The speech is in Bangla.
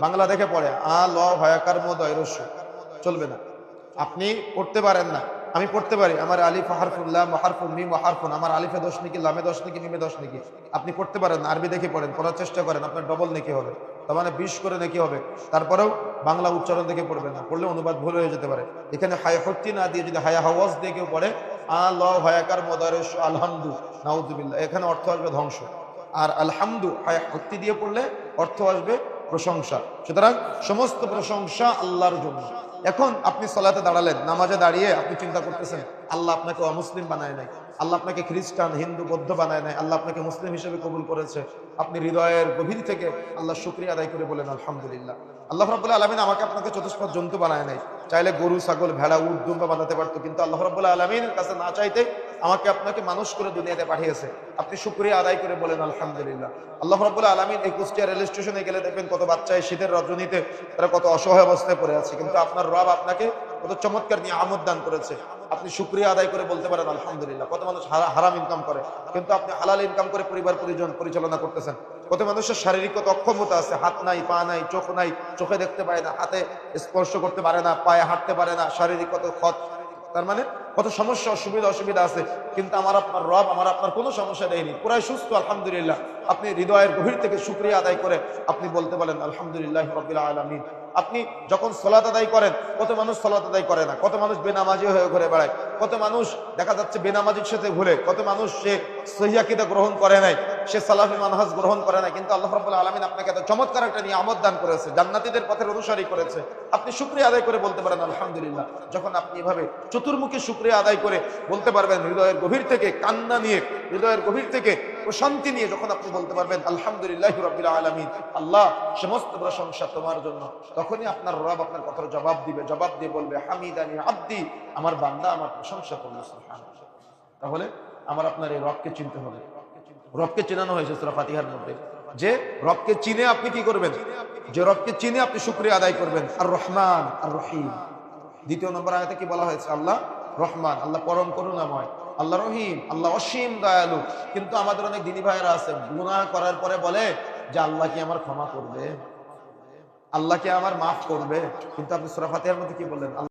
বাংলা দেখে পড়ে আ ল হয়াকার মদয় রস্য, চলবে না। আপনি পড়তে পারেন না, আমি পড়তে পারি, আমার আলিফ হারফুন লাম হারফুন মিম হারফুন, আমার আলিফে দোষ নাকি লামে দোষ নাকি মিমে দোষ নাকি। আপনি পড়তে পারেন না, আরবি দেখে পড়েন, পড়ার চেষ্টা করেন, আপনার ডবল নাকি হবে, তার মানে 20 করে নাকি হবে। তারপরেও বাংলা উচ্চারণ দেখে পড়বেন না, পড়লে অনুবাদ ভুল হয়ে যেতে পারে। এখানে হায়া হত্যি না দিয়ে যদি হায়া হাওয়াজ দিয়ে কেউ পড়ে আ ল হয়াকার মদারেশ আলহামদু নাউজুবিল্লাহ, এখানে অর্থ আসবে ধ্বংস। আর আলহামদু হায়া হত্যি দিয়ে পড়লে অর্থ আসবে প্রশংসা। সুতরাং সমস্ত প্রশংসা আল্লাহর জন্য। এখন আপনি সালাতে দাঁড়ালেন, নামাজে দাঁড়িয়ে আপনি চিন্তা করতেছেন আল্লাহ আপনাকে অমুসলিম বানায় নাই, আল্লাহ আপনাকে খ্রিস্টান হিন্দু বৌদ্ধ বানায় নাই, আল্লাহ আপনাকে মুসলিম হিসেবে কবুল করেছে। আপনি হৃদয়ের গভীর থেকে আল্লাহ শুকরিয়া আদায় করে বলেন আলহামদুলিল্লাহ। আল্লাহ রাব্বুল আলামিন আমাকে আপনাকে চতুষ্পদ জন্তু বানায় নাই, চাইলে গরু ছাগল ভেড়া উট দুম্বা বানাতে পারতো, কিন্তু আল্লাহ রাব্বুল আলামিনের কাছে না চাইতে আমাকে আপনাকে মানুষ করে দুনিয়াতে পাঠিয়েছে। আপনি শুকরিয়া আদায় করে বলেন আলহামদুলিল্লাহ। আল্লাহ রাব্বুল আলামিন এই কুষ্টিয়া রেল স্টেশনে গেলে দেখবেন কত বাচ্চা এই শীতের রজনীতে তারা কত অসহায় অবস্থায় পড়ে আছে, কিন্তু আপনার রব আপনাকে কত চমৎকার নিয়ামত দান করেছে। আপনি শুকরিয়া আদায় করে বলতে পারেন আলহামদুলিল্লাহ। কত মানুষ হারাম ইনকাম করে, কিন্তু আপনি হালাল ইনকাম করে পরিবার পরিজন পরিচালনা করতেছেন। কত মানুষের শারীরিক কত অক্ষমতা আছে, হাত নাই পা নাই চোখ নাই, চোখে দেখতে পায় না, হাতে স্পর্শ করতে পারে না, পায়ে হাঁটতে পারে না, শারীরিক কত ক্ষত, তার মানে কত সমস্যা অসুবিধা আছে, কিন্তু আমার আপনার রব আমার আপনার কোনো সমস্যা দেয়নি, পুরাই সুস্থ আলহামদুলিল্লাহ। আপনি হৃদয়ের গভীর থেকে শুকরিয়া আদায় করে আপনি বলতে পারেন আলহামদুলিল্লাহ রাব্বিল আলামিন। আপনি যখন সালাত আদায় করেন, কত মানুষ সালাত আদায় করে না, কত মানুষ বেনামাজি হয়ে ঘুরে বেড়ায়, কত মানুষ দেখা যাচ্ছে বেনামাজির সাথে ঘুরে, কত মানুষ সে সহিহ আকীদা গ্রহণ করে নাই, সে সালাফি মানহাজ গ্রহণ করে নাই, কিন্তু আল্লাহ রাব্বুল আলামিন আপনাকে এত চমৎকার একটা নিয়ামত দান করেছে, জান্নাতীদের পথের অনুসারী করেছে। আপনি শুকরিয়া আদায় করে বলতে পারেন আলহামদুলিল্লাহ। যখন আপনি এভাবে চতুর্মুখী শুকরিয়া আদায় করে বলতে পারবেন, হৃদয়ের গভীর থেকে কান্না নিয়ে, হৃদয়ের গভীর থেকে প্রশান্তি নিয়ে যখন আপনি বলতে পারবেন আলহামদুলিল্লাহি রাব্বিল আলামিন, আল্লাহ সমস্ত প্রশংসা তোমার জন্য, তখনই আপনার রব আপনার কথার জবাব দিবে, জবাব দিয়ে বলবে হামিদানি আব্দি, আমার বান্দা আমার প্রশংসা করলো সুবহানাল্লাহ। তাহলে আমার আপনার এই রবকে চিনতে হবে। রবকে চেনানো হয়েছে সূরা ফাতিহার মধ্যে, যে রবকে চিনে আপনি কি করবেন, যে রবকে চিনে আপনি শুকরিয়া আদায় করবেন। আর রহমান আর রহিম, দ্বিতীয় নম্বর আয়াতে কি বলা হয়েছে, আল্লাহ রহমান, আল্লাহ পরম করুণাময়, আল্লাহ রহিম, আল্লাহ অসীম দয়ালু। কিন্তু আমাদের অনেক দিনী ভাইয়েরা আছে গুনাহ করার পরে বলে যে আল্লাহ কি আমার ক্ষমা করবে, আল্লাহ কি আমার মাফ করবে, কিন্তু আপনি সূরা ফাতিহার মধ্যে কি বললেন,